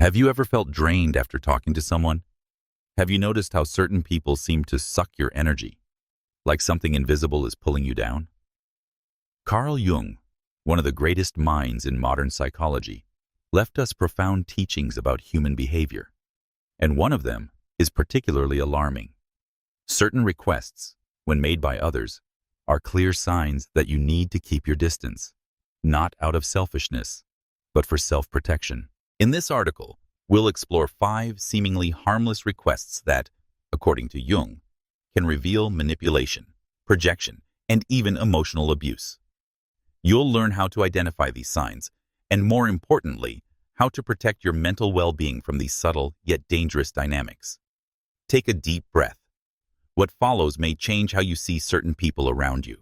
Have you ever felt drained after talking to someone? Have you noticed how certain people seem to suck your energy, like something invisible is pulling you down? Carl Jung, one of the greatest minds in modern psychology, left us profound teachings about human behavior, and one of them is particularly alarming. Certain requests, when made by others, are clear signs that you need to keep your distance, not out of selfishness, but for self-protection. In this article, we'll explore 5 seemingly harmless requests that, according to Jung, can reveal manipulation, projection, and even emotional abuse. You'll learn how to identify these signs, and more importantly, how to protect your mental well-being from these subtle yet dangerous dynamics. Take a deep breath. What follows may change how you see certain people around you.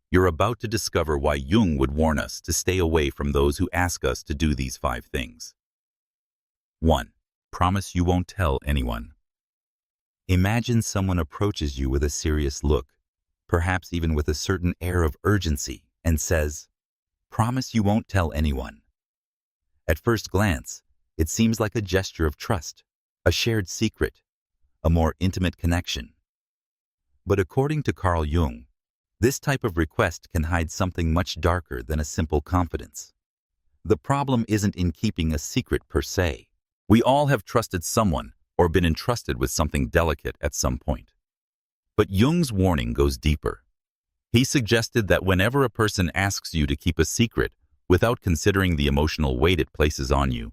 You're about to discover why Jung would warn us to stay away from those who ask us to do these 5 things. 1. Promise you won't tell anyone. Imagine someone approaches you with a serious look, perhaps even with a certain air of urgency, and says, "Promise you won't tell anyone." At first glance, it seems like a gesture of trust, a shared secret, a more intimate connection. But according to Carl Jung, this type of request can hide something much darker than a simple confidence. The problem isn't in keeping a secret per se. We all have trusted someone or been entrusted with something delicate at some point. But Jung's warning goes deeper. He suggested that whenever a person asks you to keep a secret without considering the emotional weight it places on you,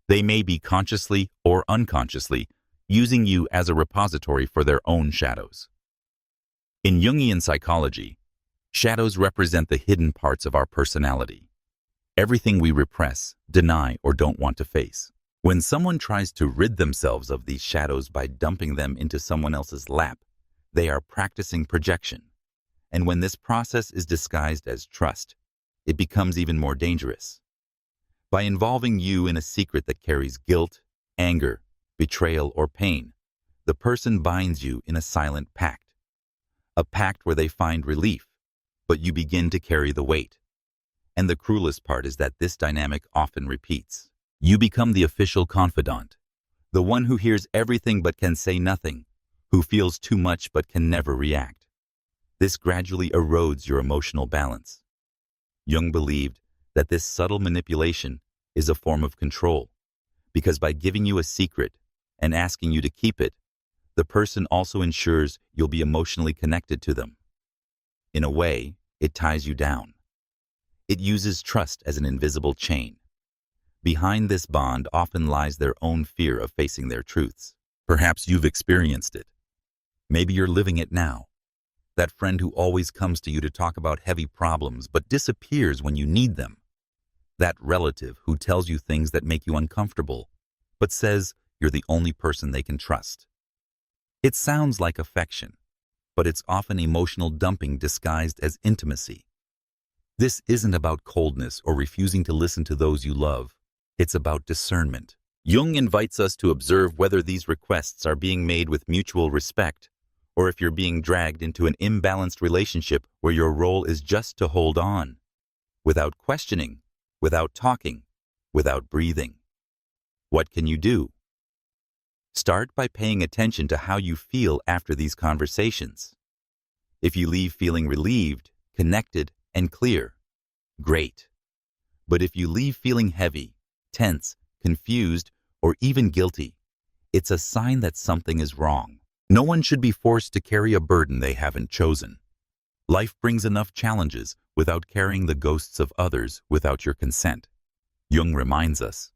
they may be consciously or unconsciously using you as a repository for their own shadows. In Jungian psychology, shadows represent the hidden parts of our personality, everything we repress, deny, or don't want to face. When someone tries to rid themselves of these shadows by dumping them into someone else's lap, they are practicing projection. And when this process is disguised as trust, it becomes even more dangerous. By involving you in a secret that carries guilt, anger, betrayal, or pain, the person binds you in a silent pact. A pact where they find relief, but you begin to carry the weight. And the cruelest part is that this dynamic often repeats. You become the official confidant, the one who hears everything but can say nothing, who feels too much but can never react. This gradually erodes your emotional balance. Jung believed that this subtle manipulation is a form of control, because by giving you a secret and asking you to keep it, the person also ensures you'll be emotionally connected to them. In a way, it ties you down. It uses trust as an invisible chain. Behind this bond often lies their own fear of facing their truths. Perhaps you've experienced it. Maybe you're living it now. That friend who always comes to you to talk about heavy problems but disappears when you need them. That relative who tells you things that make you uncomfortable, but says you're the only person they can trust. It sounds like affection, but it's often emotional dumping disguised as intimacy. This isn't about coldness or refusing to listen to those you love. It's about discernment. Jung invites us to observe whether these requests are being made with mutual respect, or if you're being dragged into an imbalanced relationship where your role is just to hold on, without questioning, without talking, without breathing. What can you do? Start by paying attention to how you feel after these conversations. If you leave feeling relieved, connected, and clear, great. But if you leave feeling heavy, tense, confused, or even guilty, it's a sign that something is wrong. No one should be forced to carry a burden they haven't chosen. Life brings enough challenges without carrying the ghosts of others without your consent. Jung reminds us,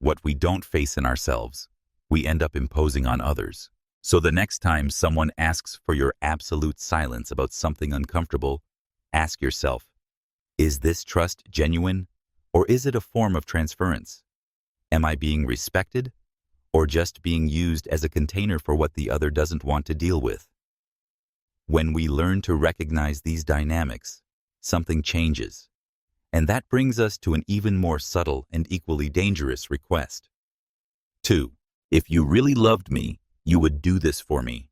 what we don't face in ourselves, we end up imposing on others. So the next time someone asks for your absolute silence about something uncomfortable, ask yourself, is this trust genuine, or is it a form of transference? Am I being respected, or just being used as a container for what the other doesn't want to deal with? When we learn to recognize these dynamics, something changes. And that brings us to an even more subtle and equally dangerous request. 2. If you really loved me, you would do this for me.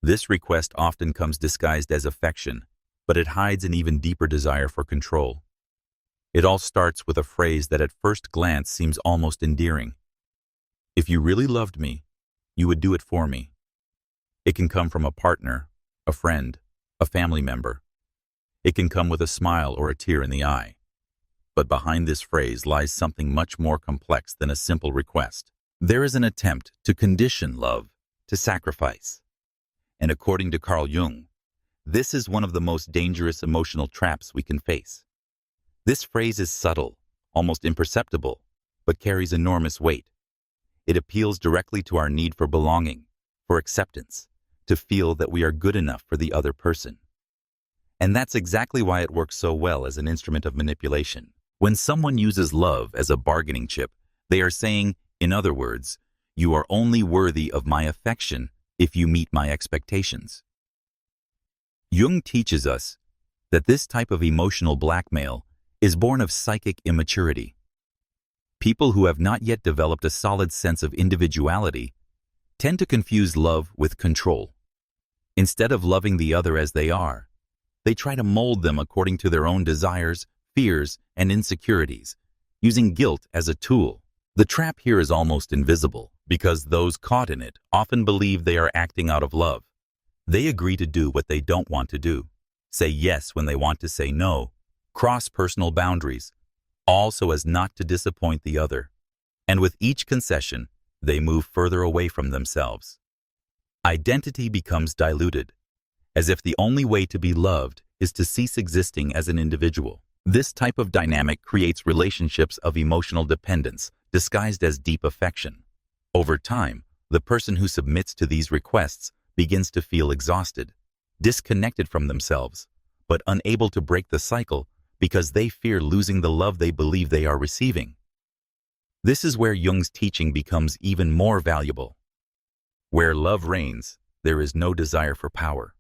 This request often comes disguised as affection, but it hides an even deeper desire for control. It all starts with a phrase that at first glance seems almost endearing. If you really loved me, you would do it for me. It can come from a partner, a friend, a family member. It can come with a smile or a tear in the eye. But behind this phrase lies something much more complex than a simple request. There is an attempt to condition love, to sacrifice. And according to Carl Jung, this is one of the most dangerous emotional traps we can face. This phrase is subtle, almost imperceptible, but carries enormous weight. It appeals directly to our need for belonging, for acceptance, to feel that we are good enough for the other person. And that's exactly why it works so well as an instrument of manipulation. When someone uses love as a bargaining chip, they are saying, in other words, you are only worthy of my affection if you meet my expectations. Jung teaches us that this type of emotional blackmail is born of psychic immaturity. People who have not yet developed a solid sense of individuality tend to confuse love with control. Instead of loving the other as they are, they try to mold them according to their own desires, fears, and insecurities, using guilt as a tool. The trap here is almost invisible because those caught in it often believe they are acting out of love. They agree to do what they don't want to do, say yes when they want to say no, cross personal boundaries, all so as not to disappoint the other. And with each concession, they move further away from themselves. Identity becomes diluted, as if the only way to be loved is to cease existing as an individual. This type of dynamic creates relationships of emotional dependence, disguised as deep affection. Over time, the person who submits to these requests begins to feel exhausted, disconnected from themselves, but unable to break the cycle because they fear losing the love they believe they are receiving. This is where Jung's teaching becomes even more valuable. Where love reigns, there is no desire for power.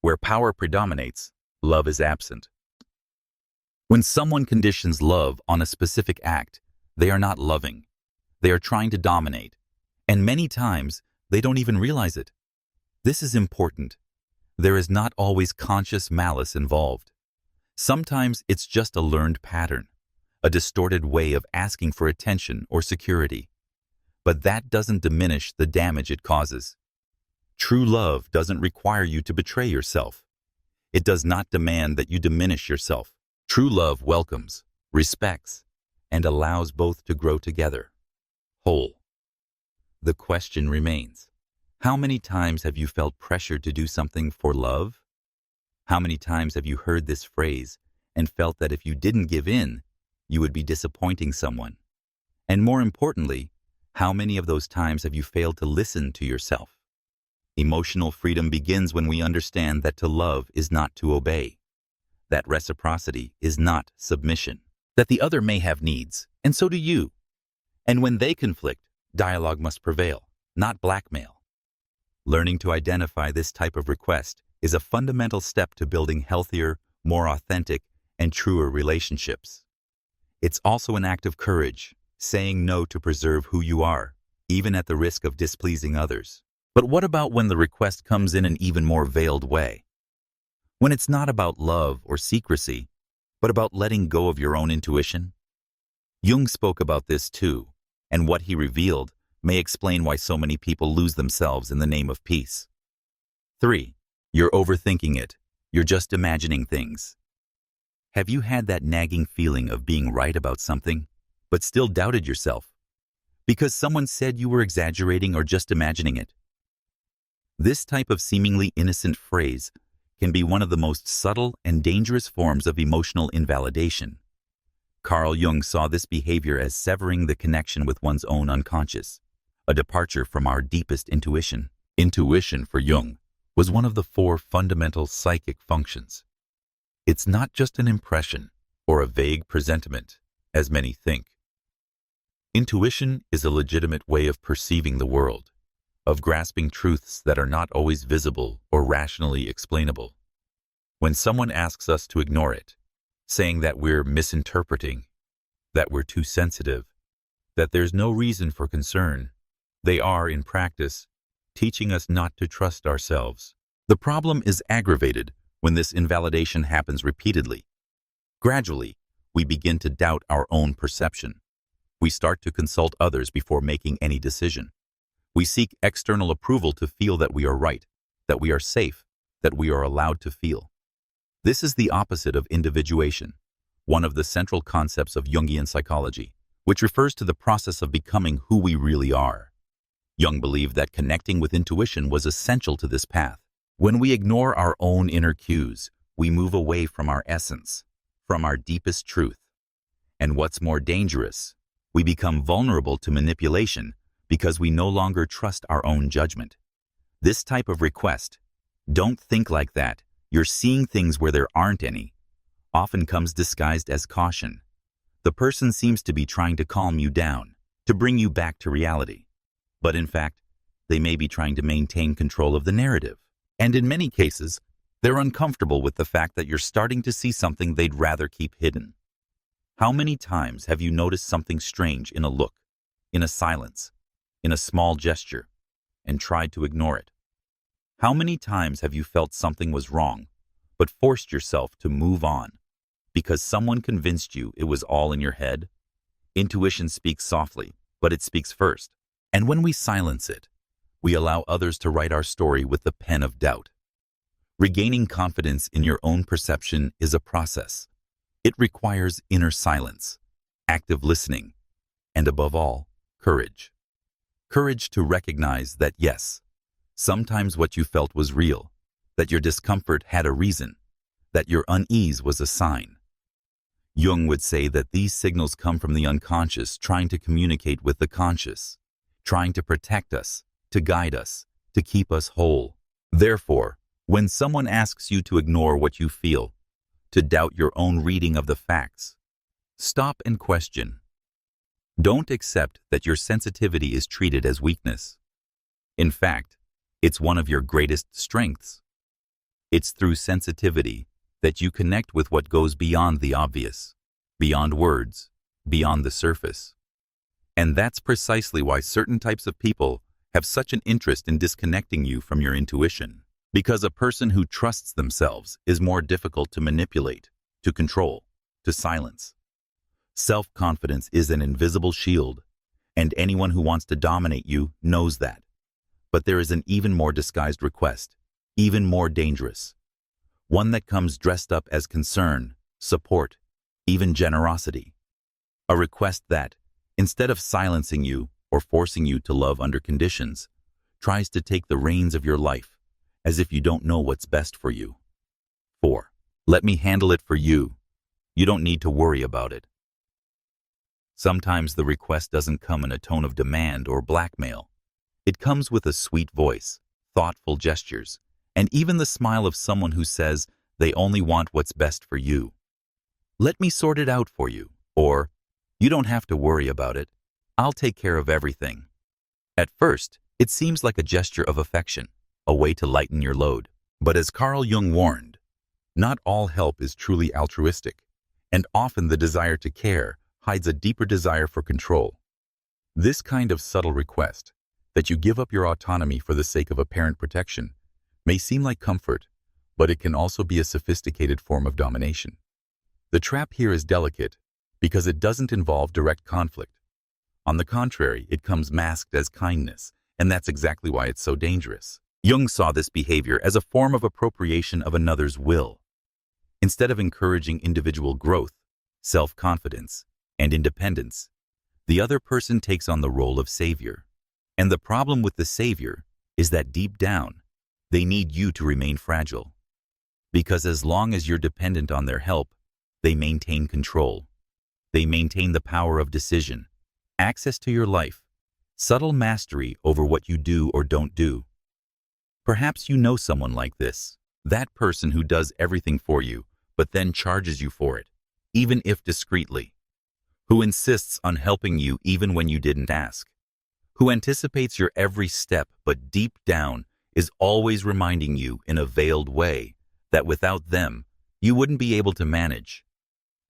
Where power predominates, love is absent. When someone conditions love on a specific act, they are not loving. They are trying to dominate, and many times they don't even realize it. This is important. There is not always conscious malice involved. Sometimes it's just a learned pattern, a distorted way of asking for attention or security. But that doesn't diminish the damage it causes. True love doesn't require you to betray yourself. It does not demand that you diminish yourself. True love welcomes, respects, and allows both to grow together, whole. The question remains, how many times have you felt pressured to do something for love? How many times have you heard this phrase and felt that if you didn't give in, you would be disappointing someone? And more importantly, how many of those times have you failed to listen to yourself? Emotional freedom begins when we understand that to love is not to obey, that reciprocity is not submission, that the other may have needs, and so do you. And when they conflict, dialogue must prevail, not blackmail. Learning to identify this type of request is a fundamental step to building healthier, more authentic, and truer relationships. It's also an act of courage, saying no to preserve who you are, even at the risk of displeasing others. But what about when the request comes in an even more veiled way? When it's not about love or secrecy, but about letting go of your own intuition? Jung spoke about this too, and what he revealed may explain why so many people lose themselves in the name of peace. 3. You're overthinking it. You're just imagining things. Have you had that nagging feeling of being right about something, but still doubted yourself? Because someone said you were exaggerating or just imagining it? This type of seemingly innocent phrase can be one of the most subtle and dangerous forms of emotional invalidation. Carl Jung saw this behavior as severing the connection with one's own unconscious, a departure from our deepest intuition. Intuition, for Jung, was one of the 4 fundamental psychic functions. It's not just an impression or a vague presentiment, as many think. Intuition is a legitimate way of perceiving the world, of grasping truths that are not always visible or rationally explainable. When someone asks us to ignore it, saying that we're misinterpreting, that we're too sensitive, that there's no reason for concern, they are, in practice, teaching us not to trust ourselves. The problem is aggravated when this invalidation happens repeatedly. Gradually, we begin to doubt our own perception. We start to consult others before making any decision. We seek external approval to feel that we are right, that we are safe, that we are allowed to feel. This is the opposite of individuation, one of the central concepts of Jungian psychology, which refers to the process of becoming who we really are. Jung believed that connecting with intuition was essential to this path. When we ignore our own inner cues, we move away from our essence, from our deepest truth. And what's more dangerous, we become vulnerable to manipulation because we no longer trust our own judgment. This type of request, "Don't think like that, you're seeing things where there aren't any," often comes disguised as caution. The person seems to be trying to calm you down, to bring you back to reality. But in fact, they may be trying to maintain control of the narrative. And in many cases, they're uncomfortable with the fact that you're starting to see something they'd rather keep hidden. How many times have you noticed something strange in a look, in a silence, in a small gesture, and tried to ignore it? How many times have you felt something was wrong, but forced yourself to move on because someone convinced you it was all in your head? Intuition speaks softly, but it speaks first. And when we silence it, we allow others to write our story with the pen of doubt. Regaining confidence in your own perception is a process. It requires inner silence, active listening, and above all, courage. Courage to recognize that yes, sometimes what you felt was real, that your discomfort had a reason, that your unease was a sign. Jung would say that these signals come from the unconscious trying to communicate with the conscious, trying to protect us, to guide us, to keep us whole. Therefore, when someone asks you to ignore what you feel, to doubt your own reading of the facts, stop and question. Don't accept that your sensitivity is treated as weakness. In fact, it's one of your greatest strengths. It's through sensitivity that you connect with what goes beyond the obvious, beyond words, beyond the surface. And that's precisely why certain types of people have such an interest in disconnecting you from your intuition. Because a person who trusts themselves is more difficult to manipulate, to control, to silence. Self-confidence is an invisible shield, and anyone who wants to dominate you knows that. But there is an even more disguised request, even more dangerous. One that comes dressed up as concern, support, even generosity. A request that, instead of silencing you or forcing you to love under conditions, tries to take the reins of your life, as if you don't know what's best for you. 4. Let me handle it for you. You don't need to worry about it. Sometimes the request doesn't come in a tone of demand or blackmail. It comes with a sweet voice, thoughtful gestures, and even the smile of someone who says they only want what's best for you. Let me sort it out for you, or you don't have to worry about it. I'll take care of everything. At first, it seems like a gesture of affection, a way to lighten your load. But as Carl Jung warned, not all help is truly altruistic, and often the desire to care hides a deeper desire for control. This kind of subtle request, that you give up your autonomy for the sake of apparent protection, may seem like comfort, but it can also be a sophisticated form of domination. The trap here is delicate because it doesn't involve direct conflict. On the contrary, it comes masked as kindness, and that's exactly why it's so dangerous. Jung saw this behavior as a form of appropriation of another's will. Instead of encouraging individual growth, self-confidence, and independence, the other person takes on the role of savior. And the problem with the savior is that deep down, they need you to remain fragile. Because as long as you're dependent on their help, they maintain control. They maintain the power of decision, access to your life, subtle mastery over what you do or don't do. Perhaps you know someone like this, that person who does everything for you, but then charges you for it, even if discreetly, who insists on helping you even when you didn't ask, who anticipates your every step but deep down is always reminding you in a veiled way that without them, you wouldn't be able to manage.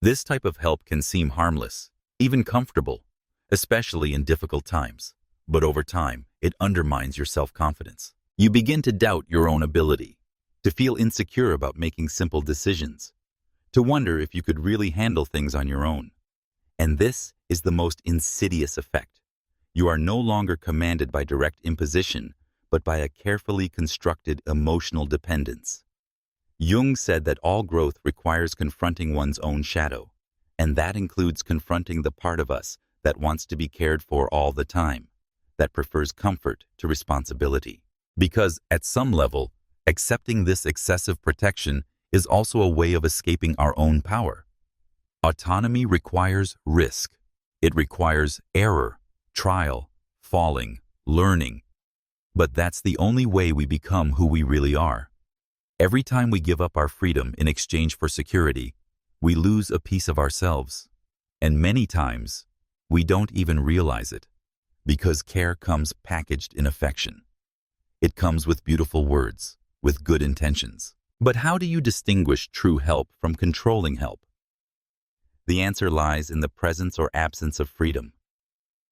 This type of help can seem harmless, even comfortable, especially in difficult times, but over time, it undermines your self-confidence. You begin to doubt your own ability, to feel insecure about making simple decisions, to wonder if you could really handle things on your own. And this is the most insidious effect. You are no longer commanded by direct imposition, but by a carefully constructed emotional dependence. Jung said that all growth requires confronting one's own shadow, and that includes confronting the part of us that wants to be cared for all the time, that prefers comfort to responsibility. Because, at some level, accepting this excessive protection is also a way of escaping our own power. Autonomy requires risk. It requires error, trial, falling, learning. But that's the only way we become who we really are. Every time we give up our freedom in exchange for security, we lose a piece of ourselves. And many times, we don't even realize it, because care comes packaged in affection. It comes with beautiful words, with good intentions. But how do you distinguish true help from controlling help? The answer lies in the presence or absence of freedom.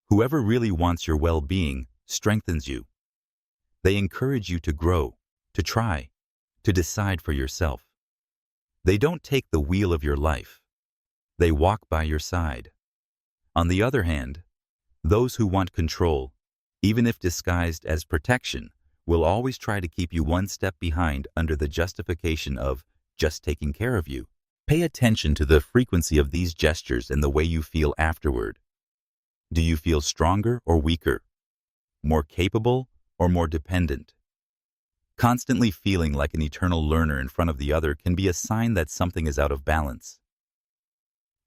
Whoever really wants your well-being strengthens you. They encourage you to grow, to try, to decide for yourself. They don't take the wheel of your life. They walk by your side. On the other hand, those who want control, even if disguised as protection, will always try to keep you one step behind under the justification of just taking care of you. Pay attention to the frequency of these gestures and the way you feel afterward. Do you feel stronger or weaker? More capable or more dependent? Constantly feeling like an eternal learner in front of the other can be a sign that something is out of balance.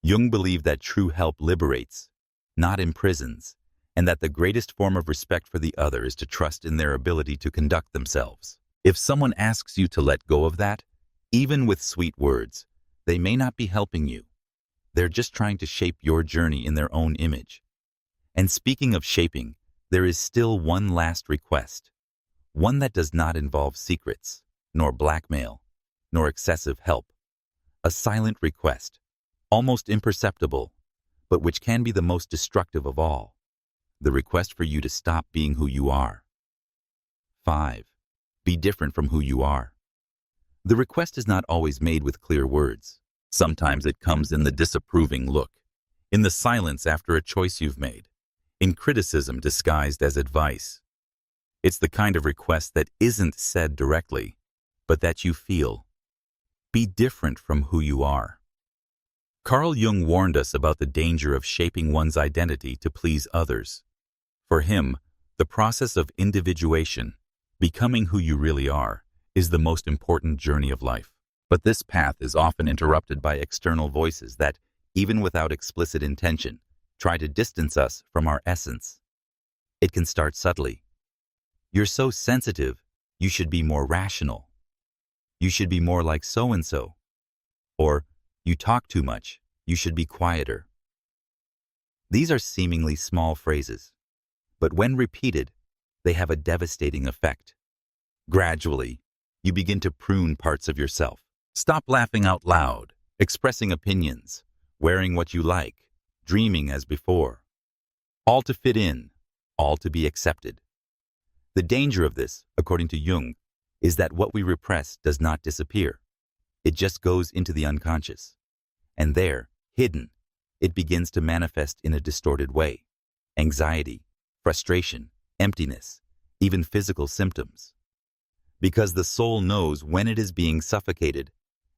Jung believed that true help liberates, not imprisons, and that the greatest form of respect for the other is to trust in their ability to conduct themselves. If someone asks you to let go of that, even with sweet words, they may not be helping you. They're just trying to shape your journey in their own image. And speaking of shaping, there is still one last request, one that does not involve secrets, nor blackmail, nor excessive help. A silent request, almost imperceptible, but which can be the most destructive of all. The request for you to stop being who you are. 5. Be different from who you are. The request is not always made with clear words. Sometimes it comes in the disapproving look, in the silence after a choice you've made, in criticism disguised as advice. It's the kind of request that isn't said directly, but that you feel. Be different from who you are. Carl Jung warned us about the danger of shaping one's identity to please others. For him, the process of individuation, becoming who you really are, is the most important journey of life. But this path is often interrupted by external voices that, even without explicit intention, try to distance us from our essence. It can start subtly. You're so sensitive, you should be more rational. You should be more like so-and-so. Or, you talk too much, you should be quieter. These are seemingly small phrases, but when repeated, they have a devastating effect. Gradually, you begin to prune parts of yourself. Stop laughing out loud, expressing opinions, wearing what you like, dreaming as before. All to fit in, all to be accepted. The danger of this, according to Jung, is that what we repress does not disappear. It just goes into the unconscious. And there, hidden, it begins to manifest in a distorted way. Anxiety, frustration, emptiness, even physical symptoms. Because the soul knows when it is being suffocated,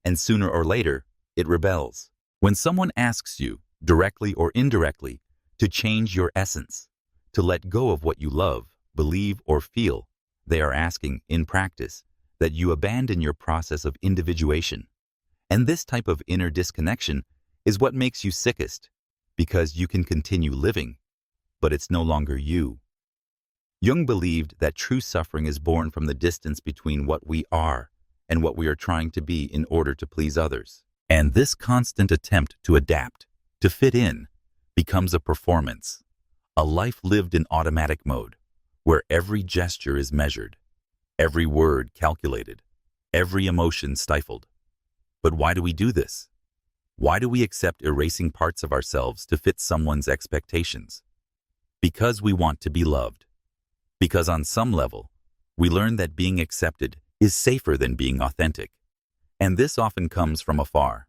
and sooner or later, it rebels. When someone asks you, directly or indirectly, to change your essence, to let go of what you love, believe, or feel, they are asking, in practice, that you abandon your process of individuation. And this type of inner disconnection is what makes you sickest, because you can continue living, but it's no longer you. Jung believed that true suffering is born from the distance between what we are and what we are trying to be in order to please others. And this constant attempt to adapt, to fit in, becomes a performance, a life lived in automatic mode, where every gesture is measured, every word calculated, every emotion stifled. But why do we do this? Why do we accept erasing parts of ourselves to fit someone's expectations? Because we want to be loved. Because on some level, we learn that being accepted is safer than being authentic. And this often comes from afar,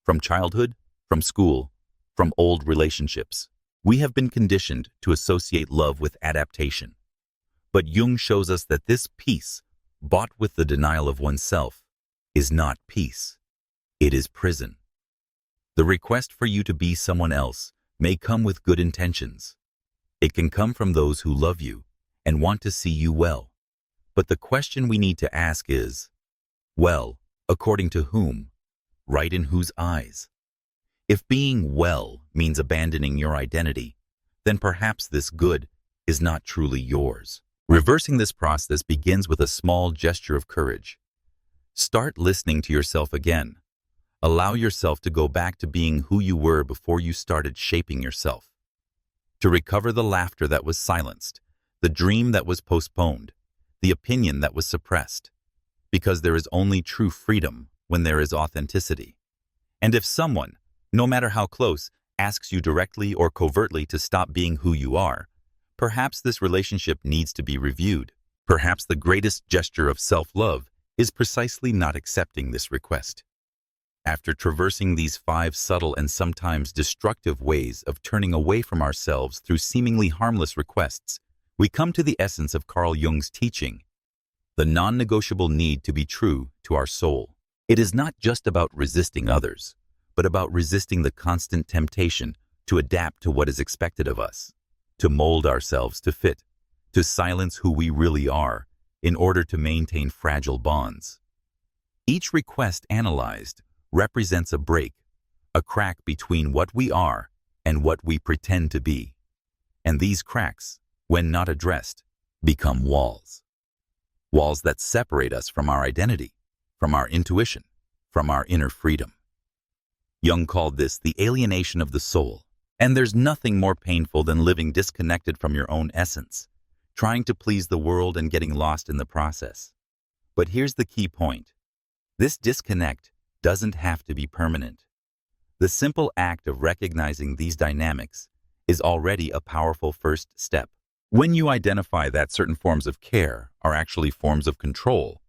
from childhood, from school, from old relationships. We have been conditioned to associate love with adaptation. But Jung shows us that this peace, bought with the denial of oneself, is not peace. It is prison. The request for you to be someone else may come with good intentions. It can come from those who love you and want to see you well. But the question we need to ask is, well, according to whom? Right in whose eyes? If being well means abandoning your identity, then perhaps this good is not truly yours. Reversing this process begins with a small gesture of courage. Start listening to yourself again. Allow yourself to go back to being who you were before you started shaping yourself. To recover the laughter that was silenced, the dream that was postponed, the opinion that was suppressed. Because there is only true freedom when there is authenticity. And if someone, no matter how close, asks you directly or covertly to stop being who you are, perhaps this relationship needs to be reviewed. Perhaps the greatest gesture of self-love is precisely not accepting this request. After traversing these 5 subtle and sometimes destructive ways of turning away from ourselves through seemingly harmless requests, we come to the essence of Carl Jung's teaching, the non-negotiable need to be true to our soul. It is not just about resisting others, but about resisting the constant temptation to adapt to what is expected of us, to mold ourselves to fit, to silence who we really are in order to maintain fragile bonds. Each request analyzed represents a break, a crack between what we are and what we pretend to be. And these cracks, when not addressed, become walls. Walls that separate us from our identity, from our intuition, from our inner freedom. Jung called this the alienation of the soul. And there's nothing more painful than living disconnected from your own essence, trying to please the world and getting lost in the process. But here's the key point. This disconnect doesn't have to be permanent. The simple act of recognizing these dynamics is already a powerful first step. When you identify that certain forms of care are actually forms of control,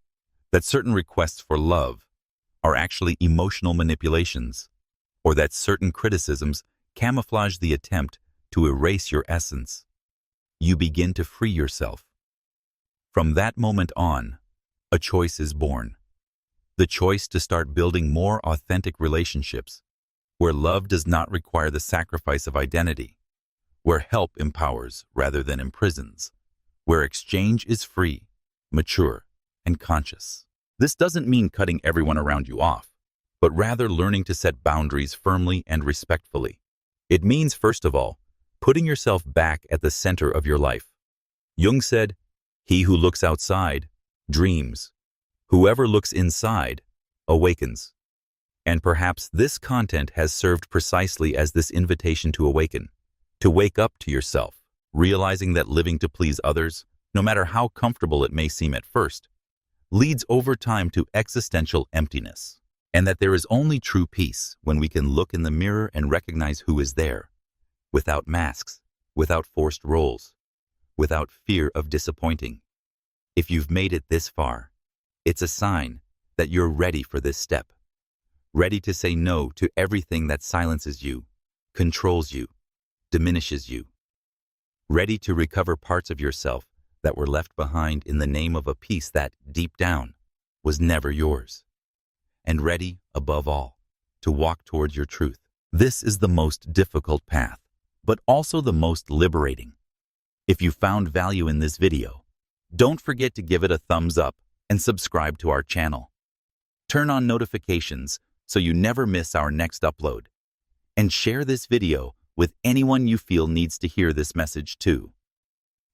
that certain requests for love are actually emotional manipulations, or that certain criticisms camouflage the attempt to erase your essence, you begin to free yourself. From that moment on, a choice is born. The choice to start building more authentic relationships, where love does not require the sacrifice of identity, where help empowers rather than imprisons, where exchange is free, mature, and conscious. This doesn't mean cutting everyone around you off, but rather learning to set boundaries firmly and respectfully. It means, first of all, putting yourself back at the center of your life. Jung said, "He who looks outside dreams. Whoever looks inside awakens." And perhaps this content has served precisely as this invitation to awaken, to wake up to yourself, realizing that living to please others, no matter how comfortable it may seem at first, leads over time to existential emptiness, and that there is only true peace when we can look in the mirror and recognize who is there, without masks, without forced roles, without fear of disappointing. If you've made it this far, it's a sign that you're ready for this step, ready to say no to everything that silences you, controls you, diminishes you, ready to recover parts of yourself that were left behind in the name of a peace that, deep down, was never yours, and ready, above all, to walk towards your truth. This is the most difficult path, but also the most liberating. If you found value in this video, don't forget to give it a thumbs up and subscribe to our channel. Turn on notifications so you never miss our next upload. And share this video with anyone you feel needs to hear this message too.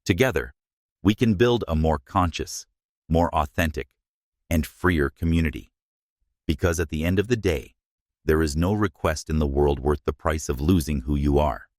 Together, we can build a more conscious, more authentic, and freer community. Because at the end of the day, there is no request in the world worth the price of losing who you are.